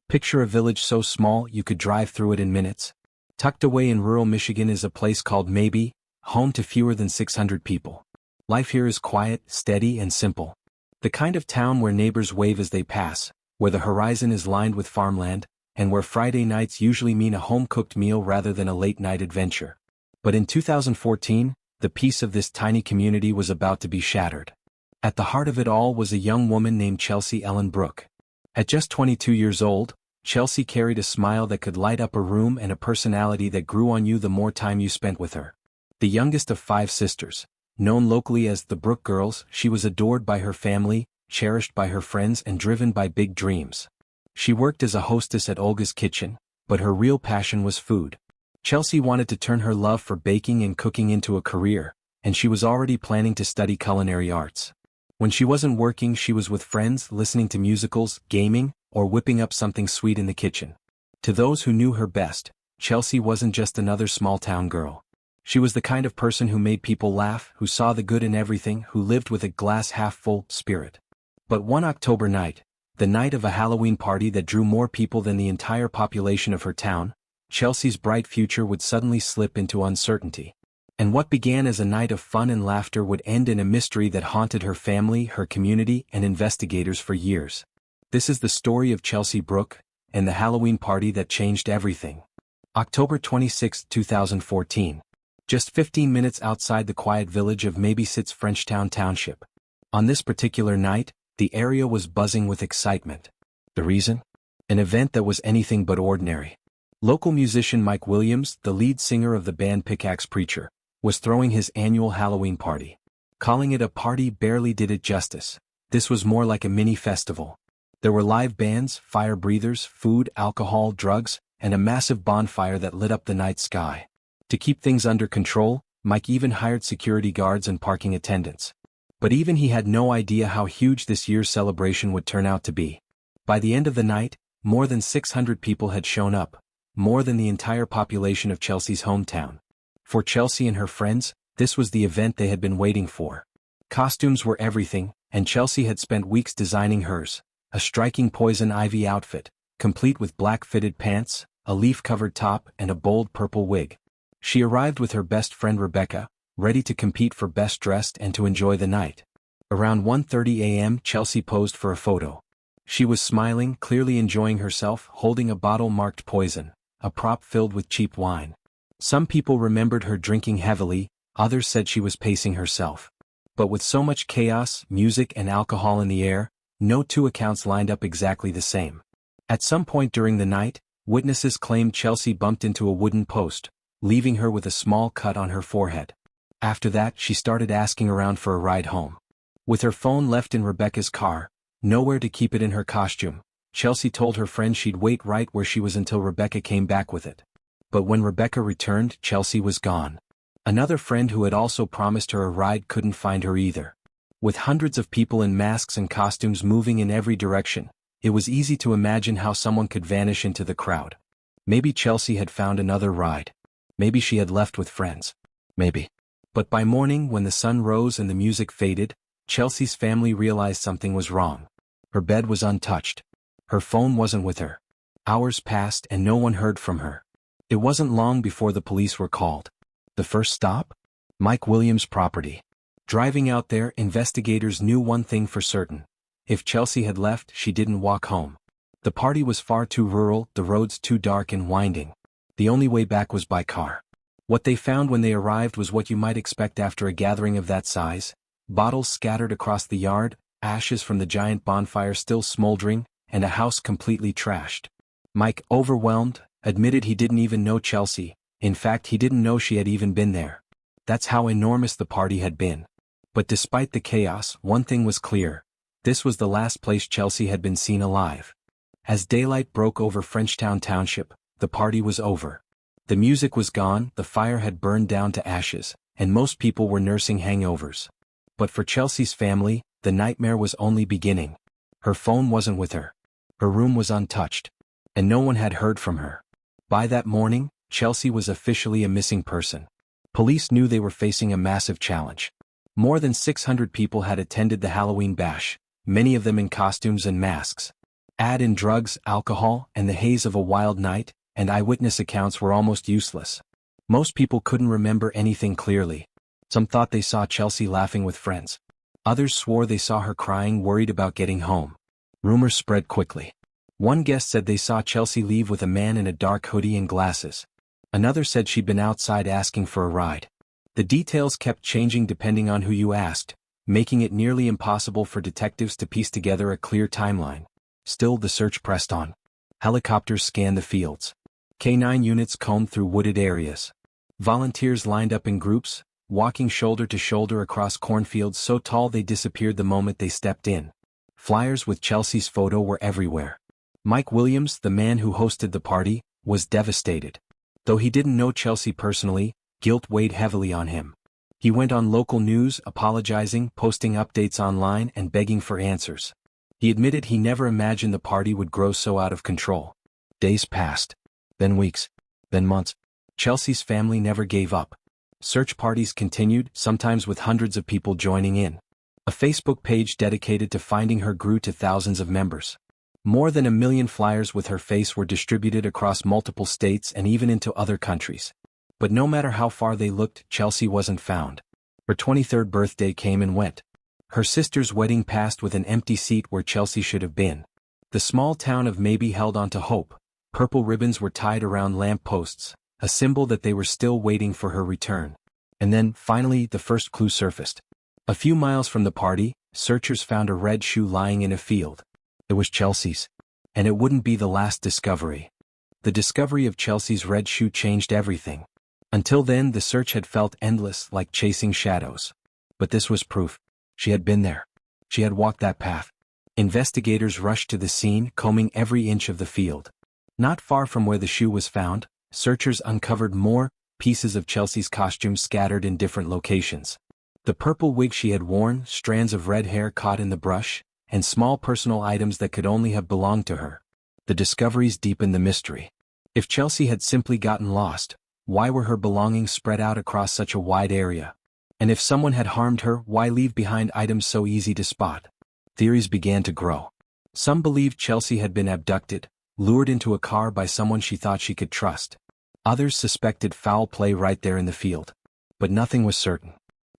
Picture a village so small you could drive through it in minutes. Tucked away in rural Michigan is a place called Maybee, home to fewer than 600 people. Life here is quiet, steady, and simple. The kind of town where neighbors wave as they pass, where the horizon is lined with farmland, and where Friday nights usually mean a home-cooked meal rather than a late-night adventure. But in 2014, the peace of this tiny community was about to be shattered. At the heart of it all was a young woman named Chelsea Bruck. At just 22 years old, Chelsea carried a smile that could light up a room and a personality that grew on you the more time you spent with her. The youngest of 5 sisters, known locally as the Bruck girls, she was adored by her family, cherished by her friends, and driven by big dreams. She worked as a hostess at Olga's kitchen, but her real passion was food. Chelsea wanted to turn her love for baking and cooking into a career, and she was already planning to study culinary arts. When she wasn't working, she was with friends, listening to musicals, gaming, or whipping up something sweet in the kitchen. To those who knew her best, Chelsea wasn't just another small-town girl. She was the kind of person who made people laugh, who saw the good in everything, who lived with a glass-half-full spirit. But one October night, the night of a Halloween party that drew more people than the entire population of her town, Chelsea's bright future would suddenly slip into uncertainty. And what began as a night of fun and laughter would end in a mystery that haunted her family, her community, and investigators for years. This is the story of Chelsea Bruck, and the Halloween party that changed everything. October 26, 2014. Just 15 minutes outside the quiet village of Maybee sits Frenchtown Township. On this particular night, the area was buzzing with excitement. The reason? An event that was anything but ordinary. Local musician Mike Williams, the lead singer of the band Pickaxe Preacher, was throwing his annual Halloween party. Calling it a party barely did it justice. This was more like a mini festival. There were live bands, fire breathers, food, alcohol, drugs, and a massive bonfire that lit up the night sky. To keep things under control, Mike even hired security guards and parking attendants. But even he had no idea how huge this year's celebration would turn out to be. By the end of the night, more than 600 people had shown up, more than the entire population of Chelsea's hometown. For Chelsea and her friends, this was the event they had been waiting for. Costumes were everything, and Chelsea had spent weeks designing hers, a striking poison ivy outfit, complete with black fitted pants, a leaf-covered top, and a bold purple wig. She arrived with her best friend Rebecca, ready to compete for best dressed and to enjoy the night. Around 1:30 a.m. Chelsea posed for a photo. She was smiling, clearly enjoying herself, holding a bottle marked poison, a prop filled with cheap wine. Some people remembered her drinking heavily, others said she was pacing herself. But with so much chaos, music, and alcohol in the air, no two accounts lined up exactly the same. At some point during the night, witnesses claimed Chelsea bumped into a wooden post, leaving her with a small cut on her forehead. After that, she started asking around for a ride home. With her phone left in Rebecca's car, nowhere to keep it in her costume, Chelsea told her friend she'd wait right where she was until Rebecca came back with it. But when Rebecca returned, Chelsea was gone. Another friend who had also promised her a ride couldn't find her either. With hundreds of people in masks and costumes moving in every direction, it was easy to imagine how someone could vanish into the crowd. Maybe Chelsea had found another ride. Maybe she had left with friends. Maybe. But by morning, when the sun rose and the music faded, Chelsea's family realized something was wrong. Her bed was untouched. Her phone wasn't with her. Hours passed and no one heard from her. It wasn't long before the police were called. The first stop? Mike Williams' property. Driving out there, investigators knew one thing for certain. If Chelsea had left, she didn't walk home. The party was far too rural, the roads too dark and winding. The only way back was by car. What they found when they arrived was what you might expect after a gathering of that size: bottles scattered across the yard, ashes from the giant bonfire still smoldering, and a house completely trashed. Mike, overwhelmed, admitted he didn't even know Chelsea. In fact, he didn't know she had even been there. That's how enormous the party had been. But despite the chaos, one thing was clear. This was the last place Chelsea had been seen alive. As daylight broke over Frenchtown Township, the party was over. The music was gone, the fire had burned down to ashes, and most people were nursing hangovers. But for Chelsea's family, the nightmare was only beginning. Her phone wasn't with her. Her room was untouched. And no one had heard from her. By that morning, Chelsea was officially a missing person. Police knew they were facing a massive challenge. More than 600 people had attended the Halloween bash, many of them in costumes and masks. Add in drugs, alcohol, and the haze of a wild night, and eyewitness accounts were almost useless. Most people couldn't remember anything clearly. Some thought they saw Chelsea laughing with friends. Others swore they saw her crying, worried about getting home. Rumors spread quickly. One guest said they saw Chelsea leave with a man in a dark hoodie and glasses. Another said she'd been outside asking for a ride. The details kept changing depending on who you asked, making it nearly impossible for detectives to piece together a clear timeline. Still, the search pressed on. Helicopters scanned the fields. K-9 units combed through wooded areas. Volunteers lined up in groups, walking shoulder to shoulder across cornfields so tall they disappeared the moment they stepped in. Flyers with Chelsea's photo were everywhere. Mike Williams, the man who hosted the party, was devastated. Though he didn't know Chelsea personally, guilt weighed heavily on him. He went on local news, apologizing, posting updates online, and begging for answers. He admitted he never imagined the party would grow so out of control. Days passed. Then weeks. Then months. Chelsea's family never gave up. Search parties continued, sometimes with hundreds of people joining in. A Facebook page dedicated to finding her grew to thousands of members. More than 1 million flyers with her face were distributed across multiple states and even into other countries. But no matter how far they looked, Chelsea wasn't found. Her 23rd birthday came and went. Her sister's wedding passed with an empty seat where Chelsea should have been. The small town of Maybee held on to hope. Purple ribbons were tied around lamp posts, a symbol that they were still waiting for her return. And then, finally, the first clue surfaced. A few miles from the party, searchers found a red shoe lying in a field. It was Chelsea's. And it wouldn't be the last discovery. The discovery of Chelsea's red shoe changed everything. Until then, the search had felt endless, like chasing shadows. But this was proof. She had been there. She had walked that path. Investigators rushed to the scene, combing every inch of the field. Not far from where the shoe was found, searchers uncovered more pieces of Chelsea's costume scattered in different locations. The purple wig she had worn, strands of red hair caught in the brush, and small personal items that could only have belonged to her. The discoveries deepened the mystery. If Chelsea had simply gotten lost, why were her belongings spread out across such a wide area? And if someone had harmed her, why leave behind items so easy to spot? Theories began to grow. Some believed Chelsea had been abducted, lured into a car by someone she thought she could trust. Others suspected foul play right there in the field. But nothing was certain.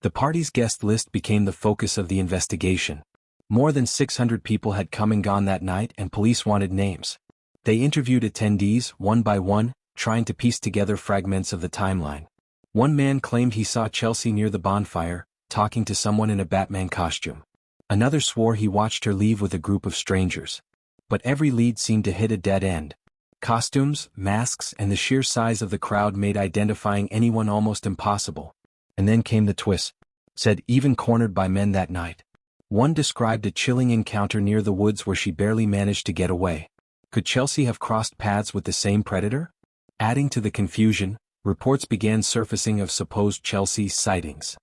The party's guest list became the focus of the investigation. More than 600 people had come and gone that night, and police wanted names. They interviewed attendees, one by one, trying to piece together fragments of the timeline. One man claimed he saw Chelsea near the bonfire, talking to someone in a Batman costume. Another swore he watched her leave with a group of strangers. But every lead seemed to hit a dead end. Costumes, masks, and the sheer size of the crowd made identifying anyone almost impossible. And then came the twist. Said even cornered by men that night. One described a chilling encounter near the woods where she barely managed to get away. Could Chelsea have crossed paths with the same predator? Adding to the confusion, reports began surfacing of supposed Chelsea sightings.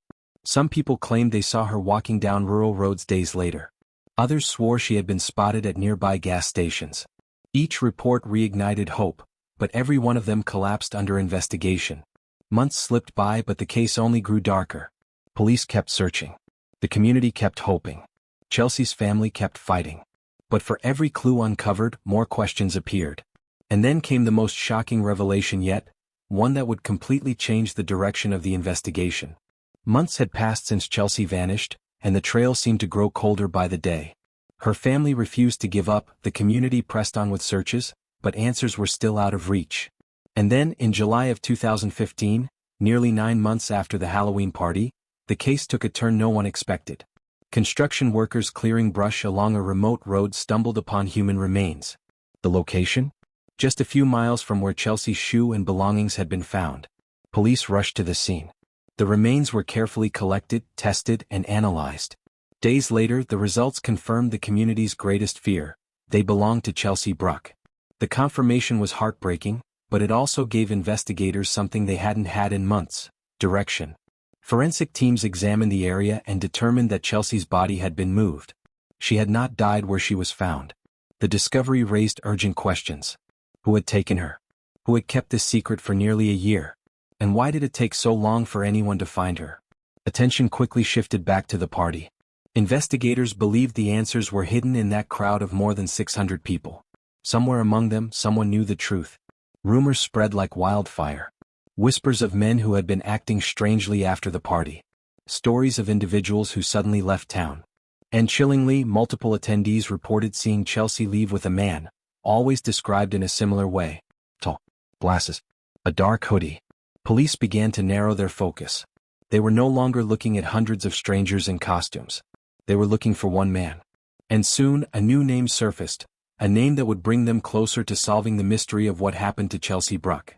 Some people claimed they saw her walking down rural roads days later. Others swore she had been spotted at nearby gas stations. Each report reignited hope, but every one of them collapsed under investigation. Months slipped by, but the case only grew darker. Police kept searching. The community kept hoping. Chelsea's family kept fighting. But for every clue uncovered, more questions appeared. And then came the most shocking revelation yet, one that would completely change the direction of the investigation. Months had passed since Chelsea vanished, and the trail seemed to grow colder by the day. Her family refused to give up, the community pressed on with searches, but answers were still out of reach. And then, in July of 2015, nearly 9 months after the Halloween party, the case took a turn no one expected. Construction workers clearing brush along a remote road stumbled upon human remains. The location? Just a few miles from where Chelsea's shoe and belongings had been found. Police rushed to the scene. The remains were carefully collected, tested, and analyzed. Days later, the results confirmed the community's greatest fear. They belonged to Chelsea Bruck. The confirmation was heartbreaking, but it also gave investigators something they hadn't had in months: direction. Forensic teams examined the area and determined that Chelsea's body had been moved. She had not died where she was found. The discovery raised urgent questions. Who had taken her? Who had kept this secret for nearly a year? And why did it take so long for anyone to find her? Attention quickly shifted back to the party. Investigators believed the answers were hidden in that crowd of more than 600 people. Somewhere among them, someone knew the truth. Rumors spread like wildfire. Whispers of men who had been acting strangely after the party. Stories of individuals who suddenly left town. And chillingly, multiple attendees reported seeing Chelsea leave with a man, always described in a similar way. Tall, glasses, a dark hoodie. Police began to narrow their focus. They were no longer looking at hundreds of strangers in costumes. They were looking for one man. And soon, a new name surfaced, a name that would bring them closer to solving the mystery of what happened to Chelsea Bruck.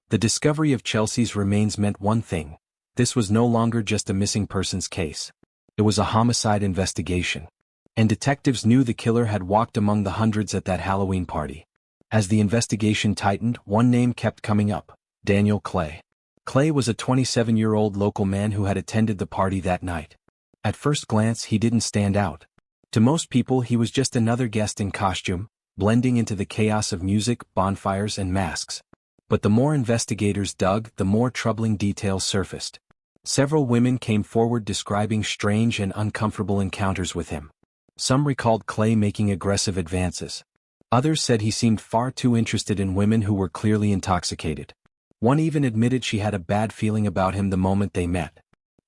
The discovery of Chelsea's remains meant one thing. This was no longer just a missing persons case. It was a homicide investigation. And detectives knew the killer had walked among the hundreds at that Halloween party. As the investigation tightened, one name kept coming up: Daniel Clay. Clay was a 27-year-old local man who had attended the party that night. At first glance, he didn't stand out. To most people, he was just another guest in costume, blending into the chaos of music, bonfires, and masks. But the more investigators dug, the more troubling details surfaced. Several women came forward describing strange and uncomfortable encounters with him. Some recalled Clay making aggressive advances. Others said he seemed far too interested in women who were clearly intoxicated. One even admitted she had a bad feeling about him the moment they met.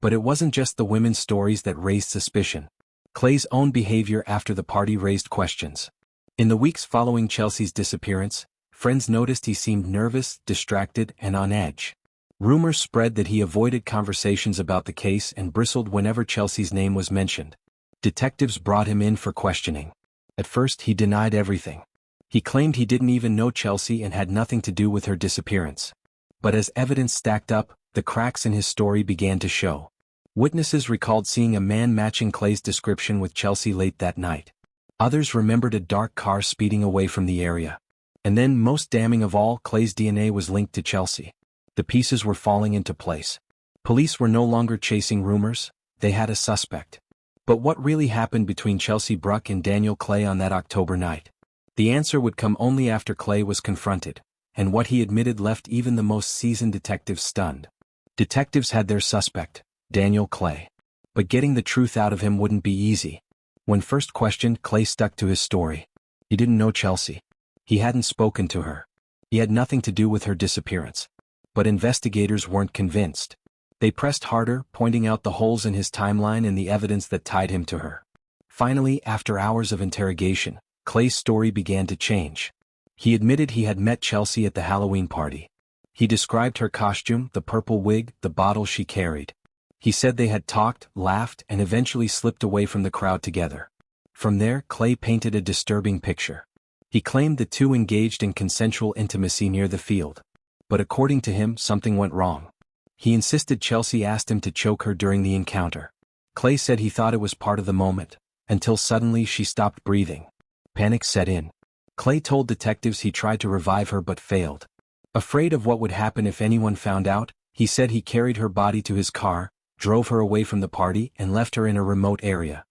But it wasn't just the women's stories that raised suspicion. Clay's own behavior after the party raised questions. In the weeks following Chelsea's disappearance, friends noticed he seemed nervous, distracted, and on edge. Rumors spread that he avoided conversations about the case and bristled whenever Chelsea's name was mentioned. Detectives brought him in for questioning. At first, he denied everything. He claimed he didn't even know Chelsea and had nothing to do with her disappearance. But as evidence stacked up, the cracks in his story began to show. Witnesses recalled seeing a man matching Clay's description with Chelsea late that night. Others remembered a dark car speeding away from the area. And then, most damning of all, Clay's DNA was linked to Chelsea. The pieces were falling into place. Police were no longer chasing rumors, they had a suspect. But what really happened between Chelsea Bruck and Daniel Clay on that October night? The answer would come only after Clay was confronted, and what he admitted left even the most seasoned detectives stunned. Detectives had their suspect, Daniel Clay. But getting the truth out of him wouldn't be easy. When first questioned, Clay stuck to his story. He didn't know Chelsea. He hadn't spoken to her. He had nothing to do with her disappearance. But investigators weren't convinced. They pressed harder, pointing out the holes in his timeline and the evidence that tied him to her. Finally, after hours of interrogation, Clay's story began to change. He admitted he had met Chelsea at the Halloween party. He described her costume, the purple wig, the bottle she carried. He said they had talked, laughed, and eventually slipped away from the crowd together. From there, Clay painted a disturbing picture. He claimed the two engaged in consensual intimacy near the field. But according to him, something went wrong. He insisted Chelsea asked him to choke her during the encounter. Clay said he thought it was part of the moment, until suddenly she stopped breathing. Panic set in. Clay told detectives he tried to revive her but failed. Afraid of what would happen if anyone found out, he said he carried her body to his car, drove her away from the party, and left her in a remote area.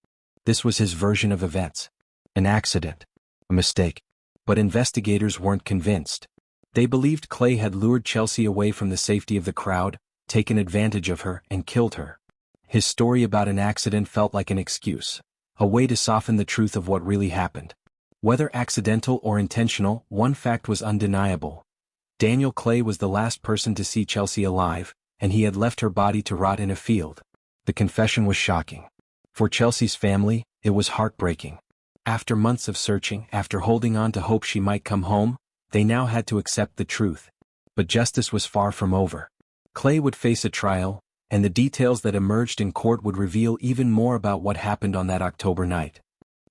This was his version of events. An accident. A mistake. But investigators weren't convinced. They believed Clay had lured Chelsea away from the safety of the crowd, taken advantage of her, and killed her. His story about an accident felt like an excuse, a way to soften the truth of what really happened. Whether accidental or intentional, one fact was undeniable. Daniel Clay was the last person to see Chelsea alive, and he had left her body to rot in a field. The confession was shocking. For Chelsea's family, it was heartbreaking. After months of searching, after holding on to hope she might come home, they now had to accept the truth. But justice was far from over. Clay would face a trial, and the details that emerged in court would reveal even more about what happened on that October night.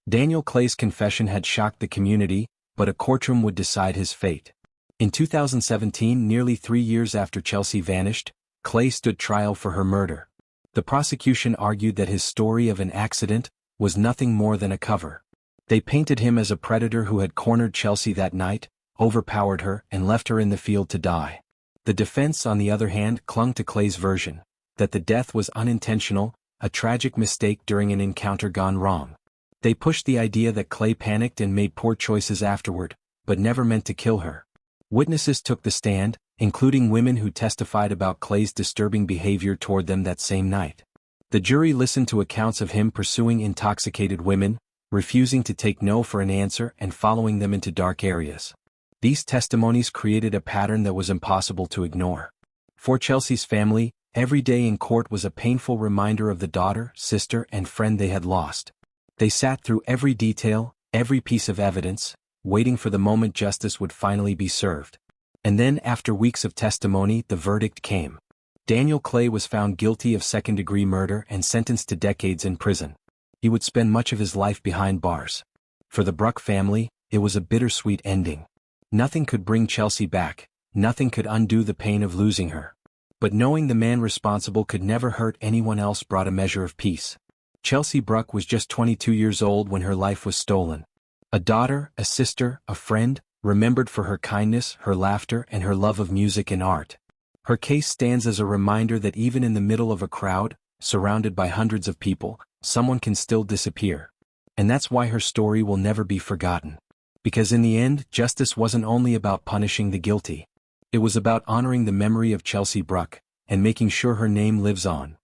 Daniel Clay's confession had shocked the community, but a courtroom would decide his fate. In 2017, nearly 3 years after Chelsea vanished, Clay stood trial for her murder. The prosecution argued that his story of an accident was nothing more than a cover. They painted him as a predator who had cornered Chelsea that night, overpowered her, and left her in the field to die. The defense, on the other hand, clung to Clay's version, that the death was unintentional, a tragic mistake during an encounter gone wrong. They pushed the idea that Clay panicked and made poor choices afterward, but never meant to kill her. Witnesses took the stand, including women who testified about Clay's disturbing behavior toward them that same night. The jury listened to accounts of him pursuing intoxicated women, refusing to take no for an answer and following them into dark areas. These testimonies created a pattern that was impossible to ignore. For Chelsea's family, every day in court was a painful reminder of the daughter, sister, and friend they had lost. They sat through every detail, every piece of evidence, waiting for the moment justice would finally be served. And then, after weeks of testimony, the verdict came. Daniel Clay was found guilty of second-degree murder and sentenced to decades in prison. He would spend much of his life behind bars. For the Bruck family, it was a bittersweet ending. Nothing could bring Chelsea back, nothing could undo the pain of losing her. But knowing the man responsible could never hurt anyone else brought a measure of peace. Chelsea Bruck was just 22 years old when her life was stolen. A daughter, a sister, a friend, remembered for her kindness, her laughter, and her love of music and art. Her case stands as a reminder that even in the middle of a crowd, surrounded by hundreds of people, someone can still disappear. And that's why her story will never be forgotten. Because in the end, justice wasn't only about punishing the guilty. It was about honoring the memory of Chelsea Bruck, and making sure her name lives on.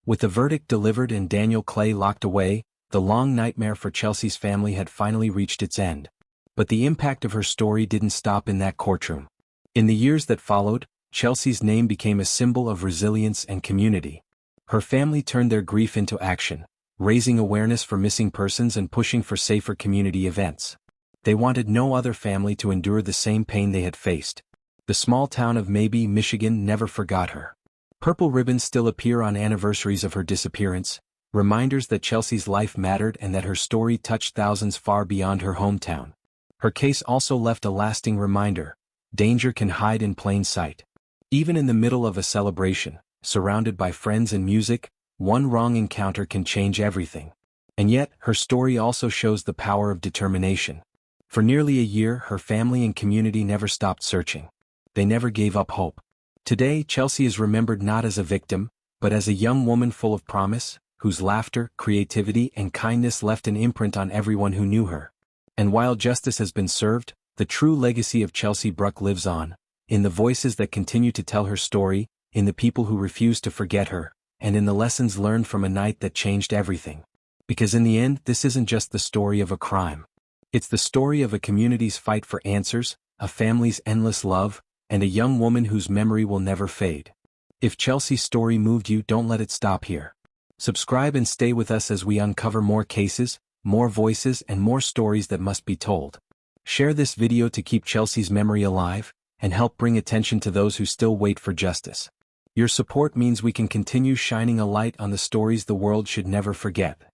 With the verdict delivered and Daniel Clay locked away, the long nightmare for Chelsea's family had finally reached its end. But the impact of her story didn't stop in that courtroom. In the years that followed, Chelsea's name became a symbol of resilience and community. Her family turned their grief into action, raising awareness for missing persons and pushing for safer community events. They wanted no other family to endure the same pain they had faced. The small town of Maybee, Michigan never forgot her. Purple ribbons still appear on anniversaries of her disappearance, reminders that Chelsea's life mattered and that her story touched thousands far beyond her hometown. Her case also left a lasting reminder: danger can hide in plain sight. Even in the middle of a celebration, surrounded by friends and music, one wrong encounter can change everything. And yet, her story also shows the power of determination. For nearly a year, her family and community never stopped searching. They never gave up hope. Today, Chelsea is remembered not as a victim, but as a young woman full of promise, whose laughter, creativity, and kindness left an imprint on everyone who knew her. And while justice has been served, the true legacy of Chelsea Bruck lives on, in the voices that continue to tell her story, in the people who refuse to forget her, and in the lessons learned from a night that changed everything. Because in the end, this isn't just the story of a crime. It's the story of a community's fight for answers, a family's endless love, and a young woman whose memory will never fade. If Chelsea's story moved you, don't let it stop here. Subscribe and stay with us as we uncover more cases, more voices, and more stories that must be told. Share this video to keep Chelsea's memory alive, and help bring attention to those who still wait for justice. Your support means we can continue shining a light on the stories the world should never forget.